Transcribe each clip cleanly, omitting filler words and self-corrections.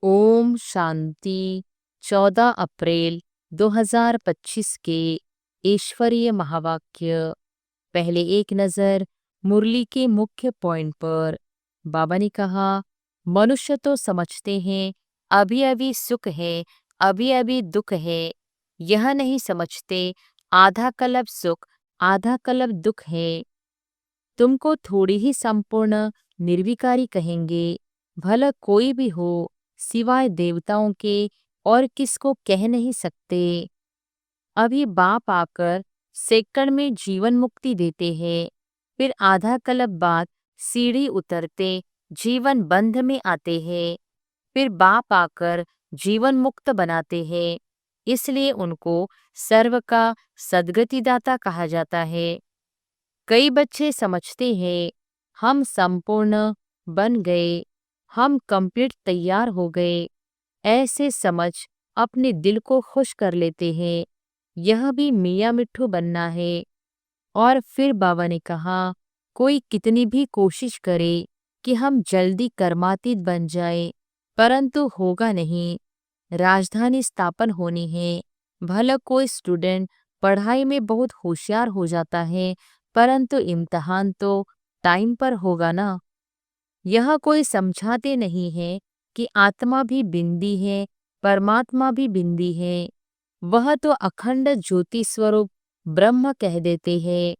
ओम शांति। 14 अप्रैल 2025 के ईश्वरीय महावाक्य। पहले एक नज़र मुरली के मुख्य पॉइंट पर। बाबा ने कहा, मनुष्य तो समझते हैं अभी अभी सुख है, अभी अभी दुख है। यह नहीं समझते आधा कल्प सुख, आधा कल्प दुख है। तुमको थोड़ी ही संपूर्ण निर्विकारी कहेंगे, भला कोई भी हो, सिवाय देवताओं के और किसको कह नहीं सकते। अभी बाप आकर सेकंड में जीवन मुक्ति देते हैं, फिर आधा कल्प बाद सीढ़ी उतरते जीवन बंध में आते हैं, फिर बाप आकर जीवन मुक्त बनाते हैं। इसलिए उनको सर्व का सद्गतिदाता कहा जाता है। कई बच्चे समझते हैं हम संपूर्ण बन गए, हम कंप्लीट तैयार हो गए। ऐसे समझ अपने दिल को खुश कर लेते हैं। यह भी मियाँ मिट्ठू बनना है। और फिर बाबा ने कहा, कोई कितनी भी कोशिश करे कि हम जल्दी कर्मातीत बन जाए, परंतु होगा नहीं। राजधानी स्थापन होनी है। भला कोई स्टूडेंट पढ़ाई में बहुत होशियार हो जाता है, परंतु इम्तिहान तो टाइम पर होगा ना। यह कोई समझाते नहीं है कि आत्मा भी बिंदी है, परमात्मा भी बिंदी है। वह तो अखंड ज्योति स्वरूप ब्रह्म कह देते हैं।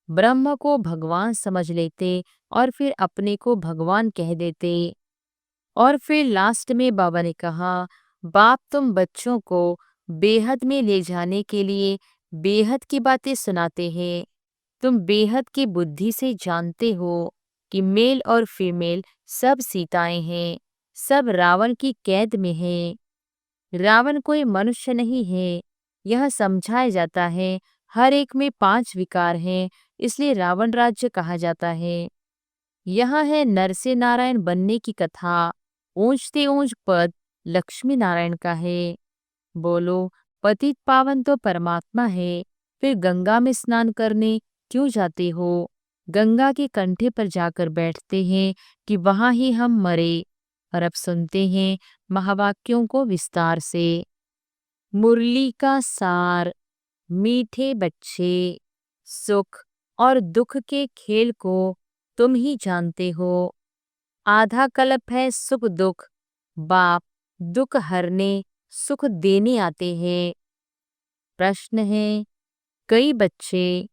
ब्रह्म को भगवान समझ लेते और फिर अपने को भगवान कह देते। और फिर लास्ट में बाबा ने कहा, बाप तुम बच्चों को बेहद में ले जाने के लिए बेहद की बातें सुनाते हैं। तुम बेहद की बुद्धि से जानते हो कि मेल और फीमेल सब सीताएं हैं, सब रावण की कैद में हैं। रावण कोई मनुष्य नहीं है। यह समझाया जाता है हर एक में 5 विकार हैं, इसलिए रावण राज्य कहा जाता है। यह है नर से नारायण बनने की कथा। ऊंचते ऊंच पद लक्ष्मी नारायण का है। बोलो, पतित पावन तो परमात्मा है, फिर गंगा में स्नान करने क्यों जाते हो? गंगा के कंठे पर जाकर बैठते हैं कि वहां ही हम मरे। और अब सुनते हैं महावाक्यों को विस्तार से। मुरली का सार। मीठे बच्चे, सुख और दुख के खेल को तुम ही जानते हो। आधा कल्प है सुख दुख। बाप दुख हरने सुख देने आते हैं। प्रश्न है, कई बच्चे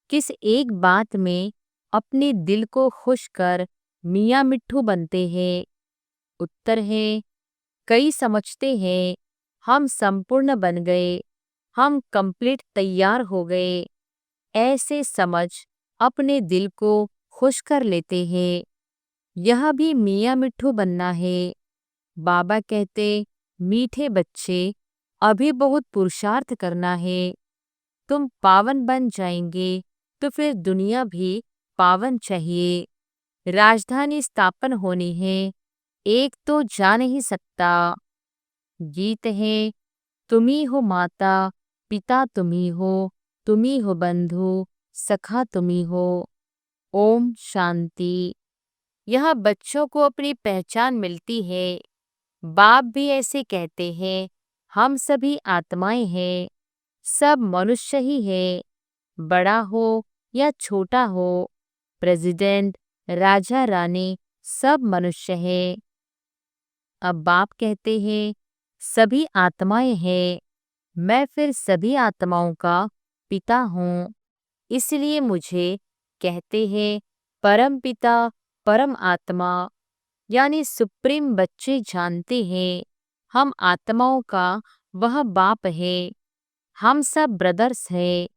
किस एक बात में अपने दिल को खुश कर मियाँ मिट्ठू बनते हैं? उत्तर है, कई समझते हैं हम संपूर्ण बन गए, हम कंप्लीट तैयार हो गए। ऐसे समझ अपने दिल को खुश कर लेते हैं। यह भी मियाँ मिट्ठू बनना है। बाबा कहते, मीठे बच्चे, अभी बहुत पुरुषार्थ करना है। तुम पावन बन जाएंगे तो फिर दुनिया भी पावन चाहिए। राजधानी स्थापन होनी है, एक तो जा नहीं सकता। गीत है, तुम्ही हो माता, पिता तुम्ही हो, तुम्ही हो बंधु, सखा तुम्ही हो। ओम शांति। यह बच्चों को अपनी पहचान मिलती है। बाप भी ऐसे कहते हैं, हम सभी आत्माएं हैं, सब मनुष्य ही है। बड़ा हो या छोटा हो, प्रेसिडेंट, राजा रानी, सब मनुष्य है। अब बाप कहते हैं, सभी आत्माएं हैं, मैं फिर सभी आत्माओं का पिता हूँ। इसलिए मुझे कहते हैं परम पिता, परम आत्मा, यानी सुप्रीम बच्चे जानते हैं हम आत्माओं का वह बाप है। हम सब ब्रदर्स हैं।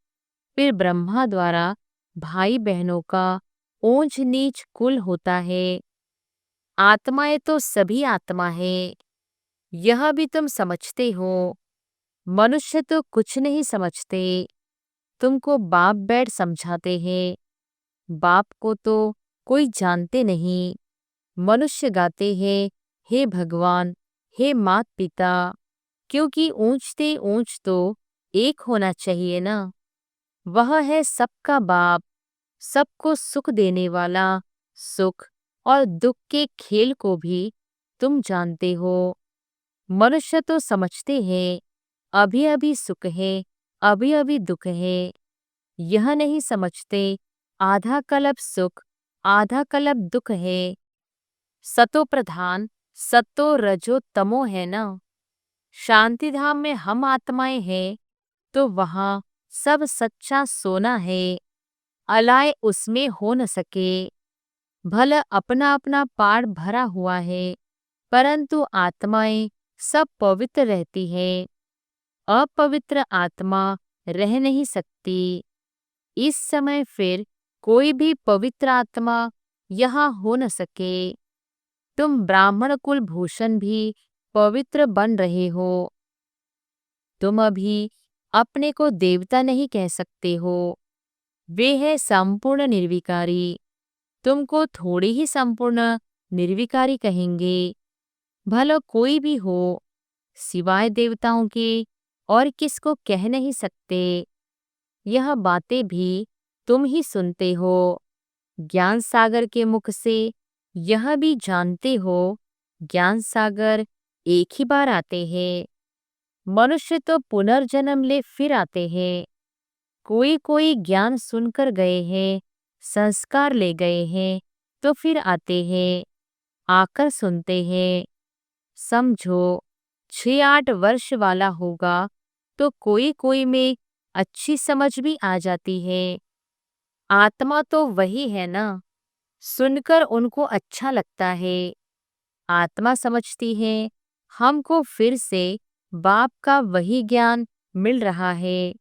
फिर ब्रह्मा द्वारा भाई बहनों का ऊंच नीच कुल होता है। आत्माएं तो सभी आत्मा है। यह भी तुम समझते हो। मनुष्य तो कुछ नहीं समझते। तुमको बाप बैठ समझाते हैं। बाप को तो कोई जानते नहीं। मनुष्य गाते हैं, हे भगवान, हे मात पिता, क्योंकि ऊंचते ऊंच तो एक होना चाहिए ना। वह है सबका बाप, सबको सुख देने वाला। सुख और दुख के खेल को भी तुम जानते हो। मनुष्य तो समझते हैं अभी अभी सुख है, अभी अभी दुख है। यह नहीं समझते आधा कल्प सुख, आधा कल्प दुख है। सतो प्रधान, सतो रजो तमो है ना। शांति धाम में हम आत्माएं हैं तो वहाँ सब सच्चा सोना है। अलाय उसमें हो न सके। भला अपना अपना पाड़ भरा हुआ है, परंतु आत्माएं सब पवित्र रहती है। अपवित्र आत्मा रह नहीं सकती। इस समय फिर कोई भी पवित्र आत्मा यहाँ हो न सके। तुम ब्राह्मण कुल भूषण भी पवित्र बन रहे हो। तुम अभी अपने को देवता नहीं कह सकते हो। वे है संपूर्ण निर्विकारी। तुमको थोड़ी ही संपूर्ण निर्विकारी कहेंगे। भला कोई भी हो, सिवाय देवताओं के और किसको कह नहीं सकते। यह बातें भी तुम ही सुनते हो। ज्ञान सागर के मुख से यह भी जानते हो, ज्ञान सागर एक ही बार आते हैं। मनुष्य तो पुनर्जन्म ले फिर आते हैं। कोई कोई ज्ञान सुनकर गए हैं, संस्कार ले गए हैं, तो फिर आते हैं, आकर सुनते हैं। समझो 6-8 वर्ष वाला होगा तो कोई कोई में अच्छी समझ भी आ जाती है। आत्मा तो वही है ना, सुनकर उनको अच्छा लगता है। आत्मा समझती है हमको फिर से बाप का वही ज्ञान मिल रहा है।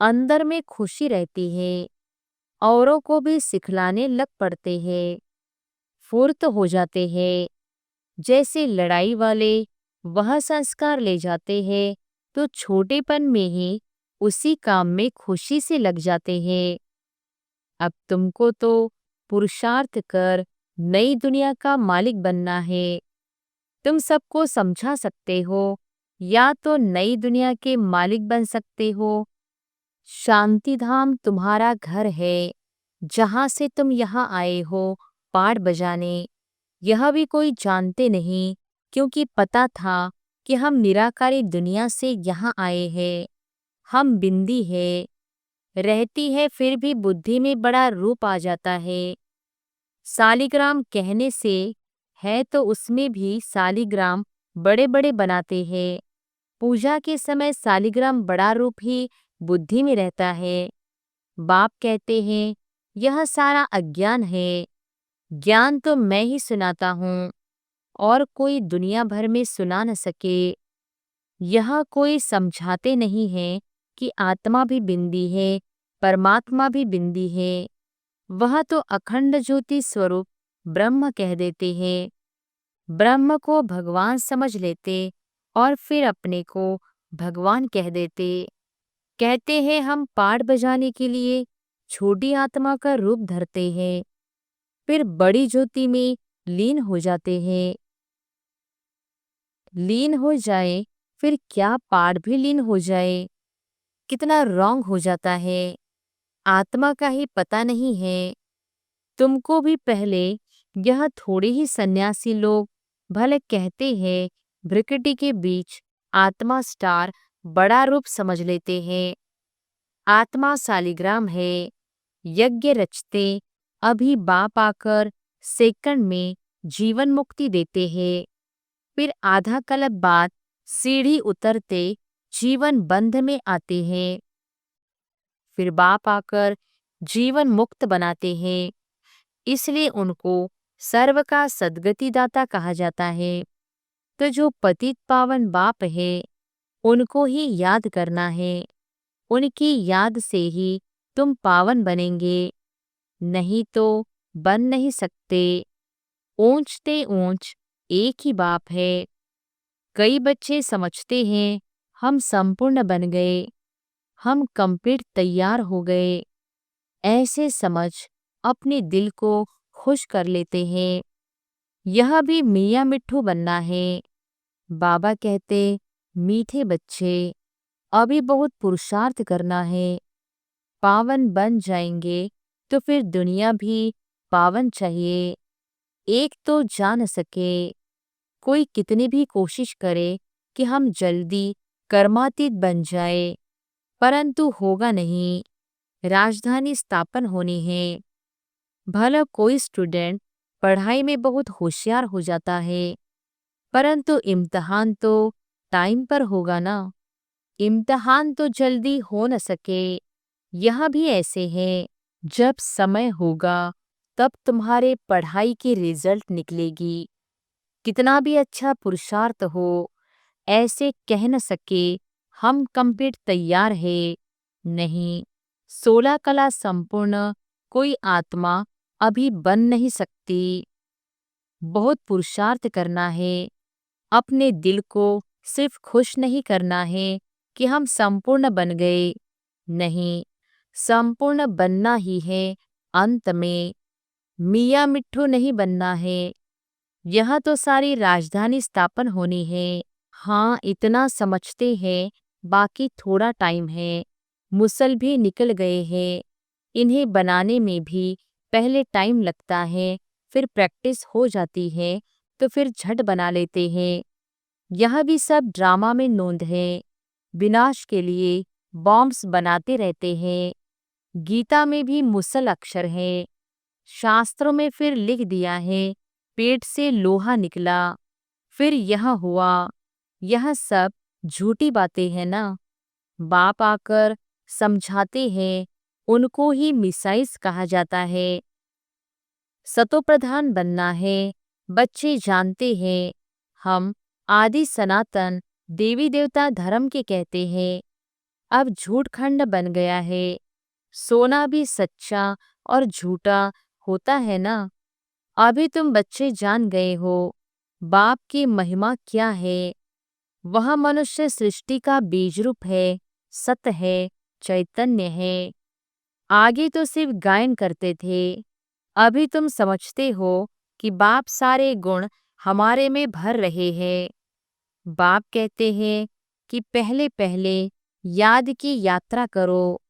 अंदर में खुशी रहती है, औरों को भी सिखलाने लग पड़ते हैं। फुर्त हो जाते हैं। जैसे लड़ाई वाले वह संस्कार ले जाते हैं तो छोटेपन में ही उसी काम में खुशी से लग जाते हैं। अब तुमको तो पुरुषार्थ कर नई दुनिया का मालिक बनना है। तुम सबको समझा सकते हो या तो नई दुनिया के मालिक बन सकते हो। शांति धाम तुम्हारा घर है जहाँ से तुम यहाँ आए हो पाठ बजाने। यह भी कोई जानते नहीं, क्योंकि पता था कि हम निराकारी दुनिया से यहाँ आए हैं। हम बिंदी है, रहती है फिर भी बुद्धि में बड़ा रूप आ जाता है। सालिग्राम कहने से है तो उसमें भी सालिग्राम बड़े बड़े बनाते हैं। पूजा के समय सालिग्राम बड़ा रूप ही बुद्धि में रहता है। बाप कहते हैं यह सारा अज्ञान है। ज्ञान तो मैं ही सुनाता हूँ और कोई दुनिया भर में सुना न सके। यह कोई समझाते नहीं है कि आत्मा भी बिंदी है, परमात्मा भी बिंदी है। वह तो अखंड ज्योति स्वरूप ब्रह्म कह देते हैं। ब्रह्म को भगवान समझ लेते और फिर अपने को भगवान कह देते। कहते हैं हम पाठ बजाने के लिए छोटी आत्मा का रूप धरते हैं, फिर बड़ी ज्योति में लीन हो जाते हैं। लीन हो जाए फिर क्या पाठ भी लीन हो जाए? कितना रॉन्ग हो जाता है। आत्मा का ही पता नहीं है। तुमको भी पहले यह थोड़े ही सन्यासी लोग भले कहते हैं भ्रिकुटी के बीच आत्मा स्टार बड़ा रूप समझ लेते हैं। आत्मा सालिग्राम है। यज्ञ रचते अभी बाप आकर सेकंड में जीवन मुक्ति देते हैं। फिर आधा कल्प बाद सीढ़ी उतरते जीवन बंध में आते हैं। फिर बाप आकर जीवन मुक्त बनाते हैं। इसलिए उनको सर्व का सद्गति दाता कहा जाता है। तो जो पतित पावन बाप है उनको ही याद करना है। उनकी याद से ही तुम पावन बनेंगे, नहीं तो बन नहीं सकते। ऊंचते ऊंच एक ही बाप है। कई बच्चे समझते हैं हम संपूर्ण बन गए, हम कंप्लीट तैयार हो गए। ऐसे समझ अपने दिल को खुश कर लेते हैं। यह भी मियाँ मिट्ठू बनना है। बाबा कहते मीठे बच्चे अभी बहुत पुरुषार्थ करना है। पावन बन जाएंगे तो फिर दुनिया भी पावन चाहिए। एक तो जा न सके, कोई कितनी भी कोशिश करे कि हम जल्दी कर्मातीत बन जाए, परंतु होगा नहीं। राजधानी स्थापन होनी है। भला कोई स्टूडेंट पढ़ाई में बहुत होशियार हो जाता है, परंतु इम्तिहान तो टाइम पर होगा ना। इम्तिहान तो जल्दी हो न सके। यह भी ऐसे है, जब समय होगा तब तुम्हारे पढ़ाई की रिजल्ट निकलेगी। कितना भी अच्छा पुरुषार्थ हो, ऐसे कह न सके हम कंप्लीट तैयार है। नहीं, 16 कला संपूर्ण कोई आत्मा अभी बन नहीं सकती। बहुत पुरुषार्थ करना है। अपने दिल को सिर्फ खुश नहीं करना है कि हम संपूर्ण बन गए। नहीं, संपूर्ण बनना ही है अंत में। मियाँ मिट्ठू नहीं बनना है। यह तो सारी राजधानी स्थापन होनी है। हाँ, इतना समझते हैं, बाकी थोड़ा टाइम है। मुसल भी निकल गए हैं। इन्हें बनाने में भी पहले टाइम लगता है, फिर प्रैक्टिस हो जाती है, तो फिर झट बना लेते हैं। यह भी सब ड्रामा में नोंद है। विनाश के लिए बॉम्ब्स बनाते रहते हैं। गीता में भी मुसल अक्षर है। शास्त्रों में फिर लिख दिया है, पेट से लोहा निकला, फिर यह हुआ। यह सब झूठी बातें हैं ना। बाप आकर समझाते हैं, उनको ही मिसाइल्स कहा जाता है। सतोप्रधान बनना है। बच्चे जानते हैं, हम आदि सनातन देवी देवता धर्म के कहते हैं। अब झूठ खंड बन गया है। सोना भी सच्चा और झूठा होता है ना। अभी तुम बच्चे जान गए हो बाप की महिमा क्या है। वह मनुष्य सृष्टि का बीज रूप है, सत्य है, चैतन्य है। आगे तो सिर्फ गायन करते थे। अभी तुम समझते हो कि बाप सारे गुण हमारे में भर रहे हैं। बाप कहते हैं कि पहले पहले याद की यात्रा करो।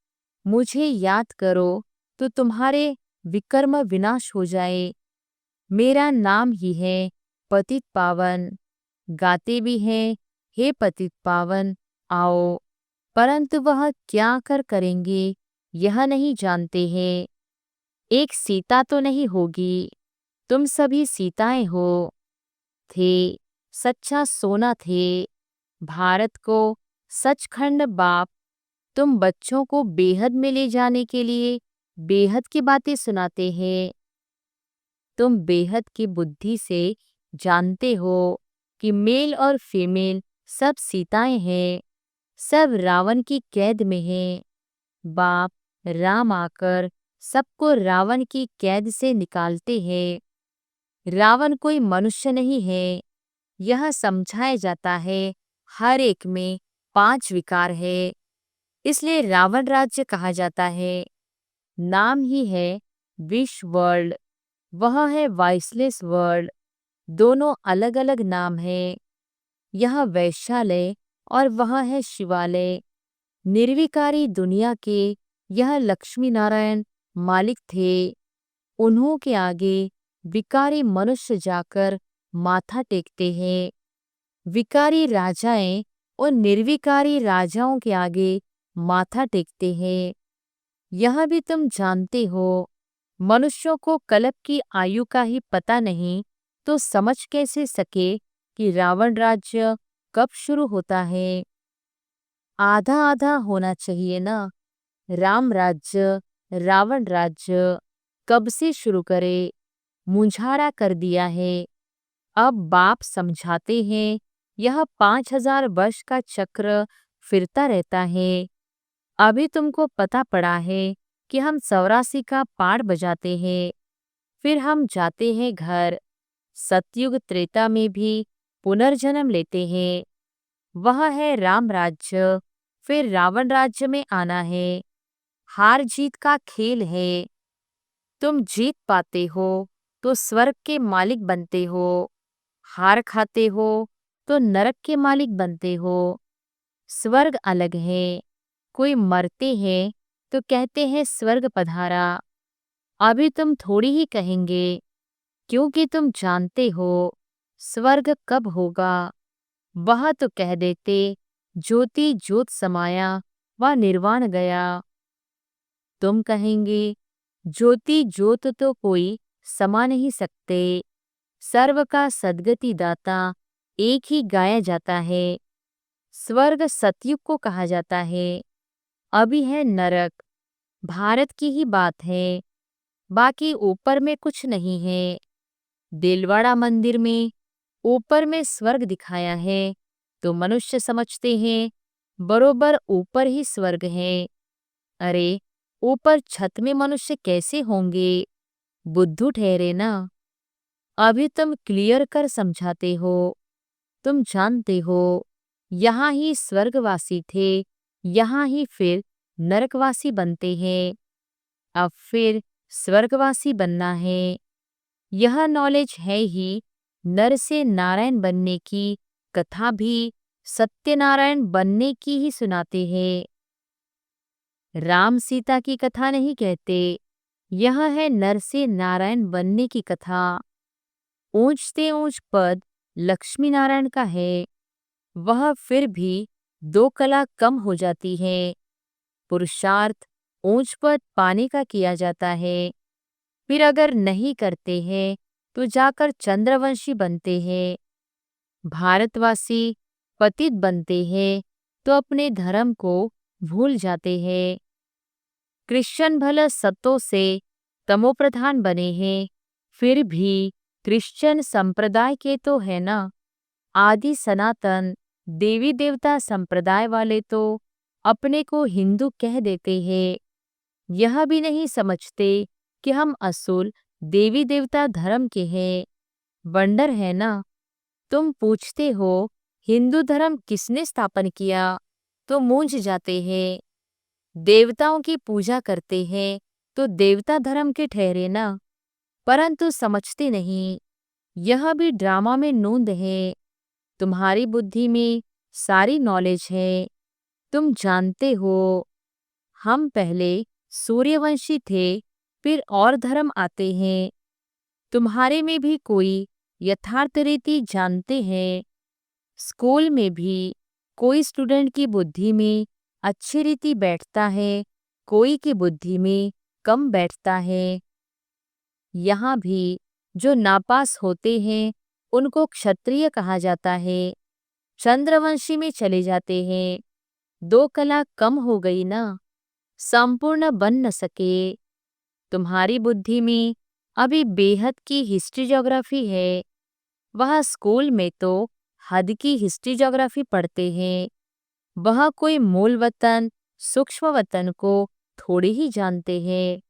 मुझे याद करो तो तुम्हारे विकर्म विनाश हो जाए। मेरा नाम ही है पतित पावन। गाते भी हैं, हे पतित पावन आओ, परंतु वह क्या कर करेंगे यह नहीं जानते हैं। एक सीता तो नहीं होगी, तुम सभी सीताएं हो। थे, सच्चा सोना थे। भारत को सचखंड बाप तुम बच्चों को बेहद में ले जाने के लिए बेहद की बातें सुनाते हैं। तुम बेहद की बुद्धि से जानते हो कि मेल और फीमेल सब सीताएं हैं, सब रावण की कैद में हैं। बाप राम आकर सबको रावण की कैद से निकालते हैं। रावण कोई मनुष्य नहीं है। यह समझाया जाता है, हर एक में 5 विकार है, इसलिए रावण राज्य कहा जाता है। नाम ही है विश वर्ल्ड, वह है वाइसलेस वर्ल्ड। दोनों अलग अलग नाम है। यह वैश्यालय और वह है शिवालय। निर्विकारी दुनिया के यह लक्ष्मी नारायण मालिक थे। उन्हों के आगे विकारी मनुष्य जाकर माथा टेकते हैं। विकारी राजाएं और निर्विकारी राजाओं के आगे माथा टेकते हैं। यह भी तुम जानते हो, मनुष्यों को कल्प की आयु का ही पता नहीं, तो समझ कैसे सके कि रावण राज्य कब शुरू होता है। आधा आधा होना चाहिए ना। राम राज्य रावण राज्य कब से शुरू करे, मुंझारा कर दिया है। अब बाप समझाते हैं, यह 5000 वर्ष का चक्र फिरता रहता है। अभी तुमको पता पड़ा है कि हम 84 का पाठ बजाते हैं, फिर हम जाते हैं घर। सतयुग त्रेता में भी पुनर्जन्म लेते हैं। वह है राम राज्य, फिर रावण राज्य में आना है। हार जीत का खेल है। तुम जीत पाते हो तो स्वर्ग के मालिक बनते हो, हार खाते हो तो नरक के मालिक बनते हो। स्वर्ग अलग है। कोई मरते हैं तो कहते हैं स्वर्ग पधारा। अभी तुम थोड़ी ही कहेंगे, क्योंकि तुम जानते हो स्वर्ग कब होगा? वह तो कह देते, ज्योति ज्योत समाया व निर्वाण गया। तुम कहेंगे, ज्योति ज्योत तो कोई समा नहीं सकते, सर्व का सद्गति दाता एक ही गाया जाता है। स्वर्ग सतयुग को कहा जाता है, अभी है नरक, भारत की ही बात है, बाकी ऊपर में कुछ नहीं है। दिलवाड़ा मंदिर में ऊपर में स्वर्ग दिखाया है, तो मनुष्य समझते हैं बरोबर ऊपर ही स्वर्ग है। अरे, ऊपर छत में मनुष्य कैसे होंगे? बुद्धू ठहरे ना। अभी तुम क्लियर कर समझाते हो। तुम जानते हो, यहाँ ही स्वर्गवासी थे, यहाँ ही फिर नरकवासी बनते हैं, अब फिर स्वर्गवासी बनना है। यह नॉलेज है ही। नर से नारायण बनने की कथा भी सत्यनारायण बनने की ही सुनाते हैं। राम सीता की कथा नहीं कहते, यह है नर से नारायण बनने की कथा। ऊंच से ऊंच पद लक्ष्मी नारायण का है, वह फिर भी 2 कला कम हो जाती है। पुरुषार्थ ऊंच पद पाने का किया जाता है, फिर अगर नहीं करते हैं तो जाकर चंद्रवंशी बनते हैं। भारतवासी पतित बनते हैं तो अपने धर्म को भूल जाते हैं। क्रिश्चियन भले सतों से तमोप्रधान बने हैं, फिर भी क्रिश्चियन संप्रदाय के तो है ना। आदि सनातन देवी देवता संप्रदाय वाले तो अपने को हिंदू कह देते हैं, यह भी नहीं समझते कि हम असूल देवी देवता धर्म के हैं। वंडर है ना। तुम पूछते हो, हिंदू धर्म किसने स्थापन किया, तो मूंझ जाते हैं। देवताओं की पूजा करते हैं तो देवता धर्म के ठहरे ना, परंतु समझते नहीं, यह भी ड्रामा में नूंद है। तुम्हारी बुद्धि में सारी नॉलेज है, तुम जानते हो। हम पहले सूर्यवंशी थे, फिर और धर्म आते हैं। तुम्हारे में भी कोई यथार्थ रीति जानते हैं। स्कूल में भी कोई स्टूडेंट की बुद्धि में अच्छी रीति बैठता है, कोई की बुद्धि में कम बैठता है। यहाँ भी जो नापास होते हैं उनको क्षत्रिय कहा जाता है, चंद्रवंशी में चले जाते हैं। 2 कला कम हो गई ना, संपूर्ण बन न सके। तुम्हारी बुद्धि में अभी बेहद की हिस्ट्री ज्योग्राफी है, वह स्कूल में तो हद की हिस्ट्री ज्योग्राफी पढ़ते हैं। वह कोई मूल वतन सूक्ष्म वतन को थोड़ी ही जानते हैं।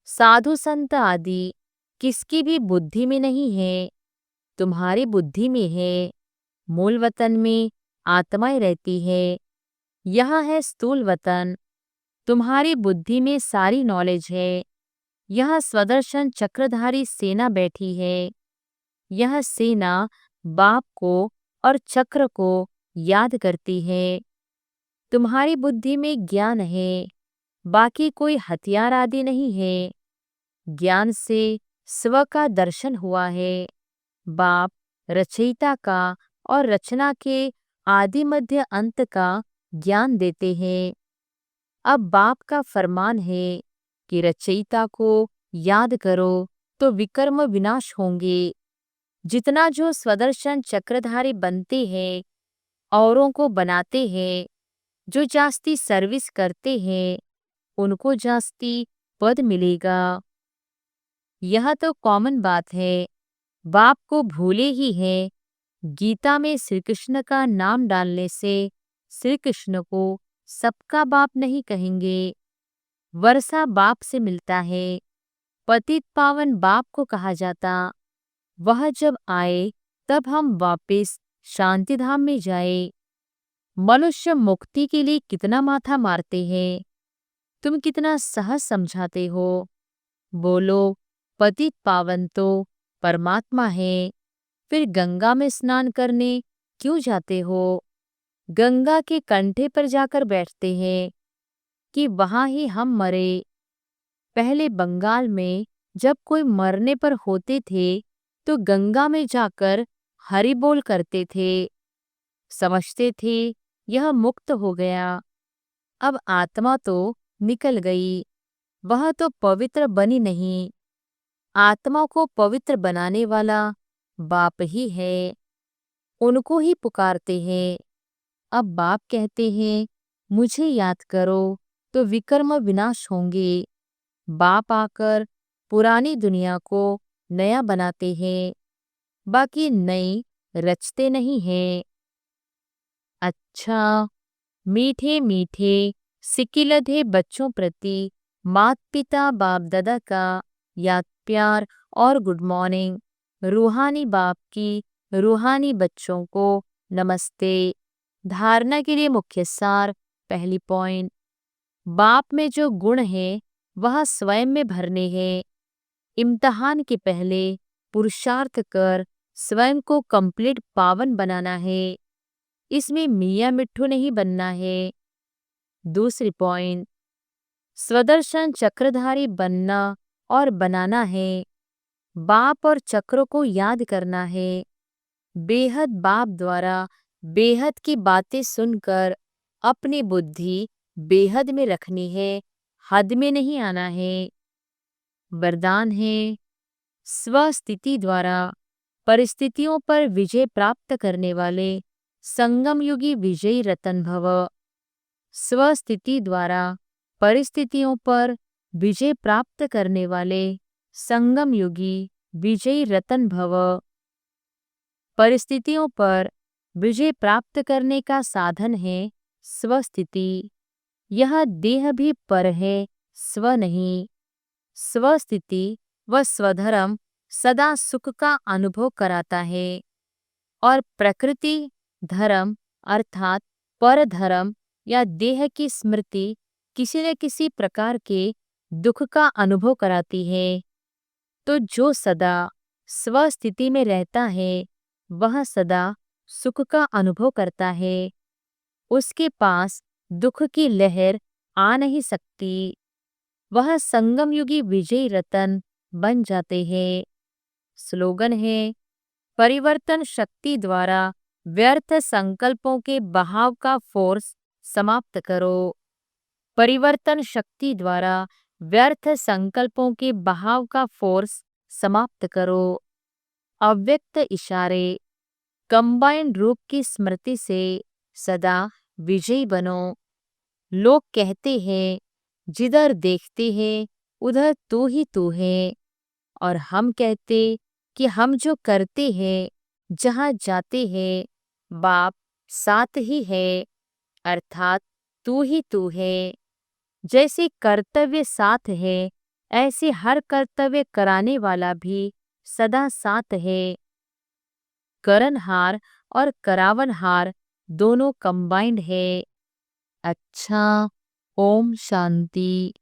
साधु संत आदि किसकी भी बुद्धि में नहीं है, तुम्हारी बुद्धि में है। मूल वतन में आत्माएं रहती है, यह है स्थूल वतन। तुम्हारी बुद्धि में सारी नॉलेज है। यह स्वदर्शन चक्रधारी सेना बैठी है, यह सेना बाप को और चक्र को याद करती है। तुम्हारी बुद्धि में ज्ञान है, बाकी कोई हथियार आदि नहीं है। ज्ञान से स्व का दर्शन हुआ है। बाप रचयिता का और रचना के आदि मध्य अंत का ज्ञान देते हैं। अब बाप का फरमान है कि रचयिता को याद करो तो विकर्म विनाश होंगे। जितना जो स्वदर्शन चक्रधारी बनते हैं, औरों को बनाते हैं, जो जास्ती सर्विस करते हैं, उनको जास्ती पद मिलेगा। यह तो कॉमन बात है, बाप को भूले ही है। गीता में श्री कृष्ण का नाम डालने से श्री कृष्ण को सबका बाप नहीं कहेंगे। वर्षा बाप से मिलता है, पतित पावन बाप को कहा जाता। वह जब आए तब हम वापस शांतिधाम में जाए। मनुष्य मुक्ति के लिए कितना माथा मारते हैं, तुम कितना सहज समझाते हो। बोलो, पतित पावन तो परमात्मा है, फिर गंगा में स्नान करने क्यों जाते हो? गंगा के कंठे पर जाकर बैठते हैं कि वहां ही हम मरे। पहले बंगाल में जब कोई मरने पर होते थे तो गंगा में जाकर हरि बोल करते थे, समझते थे यह मुक्त हो गया, अब आत्मा तो निकल गई, वह तो पवित्र बनी नहीं। आत्मा को पवित्र बनाने वाला बाप ही है, उनको ही पुकारते हैं। अब बाप कहते हैं मुझे याद करो तो विकर्म विनाश होंगे। बाप आकर पुरानी दुनिया को नया बनाते हैं, बाकी नई रचते नहीं हैं। अच्छा, मीठे मीठे सिकिलधे बच्चों प्रति मात पिता बाप दादा का याद प्यार और गुड मॉर्निंग। रूहानी बाप की रूहानी बच्चों को नमस्ते। धारणा के लिए मुख्य सार। पहली पॉइंट, बाप में जो गुण है वह स्वयं में भरने हैं। इम्तहान के पहले पुरुषार्थ कर स्वयं को कंप्लीट पावन बनाना है, इसमें मियाँ मिट्ठू नहीं बनना है। दूसरी पॉइंट, स्वदर्शन चक्रधारी बनना और बनाना है। बाप और चक्र को याद करना है। बेहद बाप द्वारा बेहद की बातें सुनकर अपनी बुद्धि बेहद में रखनी है, हद में नहीं आना है। वरदान है, स्वस्थिति द्वारा परिस्थितियों पर विजय प्राप्त करने वाले संगम युगी विजयी रतन भव। स्वस्थिति द्वारा परिस्थितियों पर विजय प्राप्त करने वाले संगम युगी विजयी रतन भव। परिस्थितियों पर विजय प्राप्त करने का साधन है स्वस्थिति। यह देह भी पर है, स्व नहीं। स्वस्थिति व स्वधर्म सदा सुख का अनुभव कराता है और प्रकृति धर्म अर्थात पर धर्म या देह की स्मृति किसी न किसी प्रकार के दुख का अनुभव कराती है। तो जो सदा स्वस्थिति में रहता है वह सदा सुख का अनुभव करता है, उसके पास दुख की लहर आ नहीं सकती। वह संगम युगी विजयी रतन बन जाते हैं। स्लोगन है, परिवर्तन शक्ति द्वारा व्यर्थ संकल्पों के बहाव का फोर्स समाप्त करो। परिवर्तन शक्ति द्वारा व्यर्थ संकल्पों के बहाव का फोर्स समाप्त करो। अव्यक्त इशारे, कंबाइंड रूप की स्मृति से सदा विजयी बनो। लोग कहते हैं जिधर देखते हैं उधर तू ही तू है, और हम कहते कि हम जो करते हैं जहाँ जाते हैं बाप साथ ही है, अर्थात तू ही तू है। जैसे कर्तव्य साथ है ऐसे हर कर्तव्य कराने वाला भी सदा साथ है। करनहार और करावनहार दोनों कंबाइंड है। अच्छा, ओम शांति।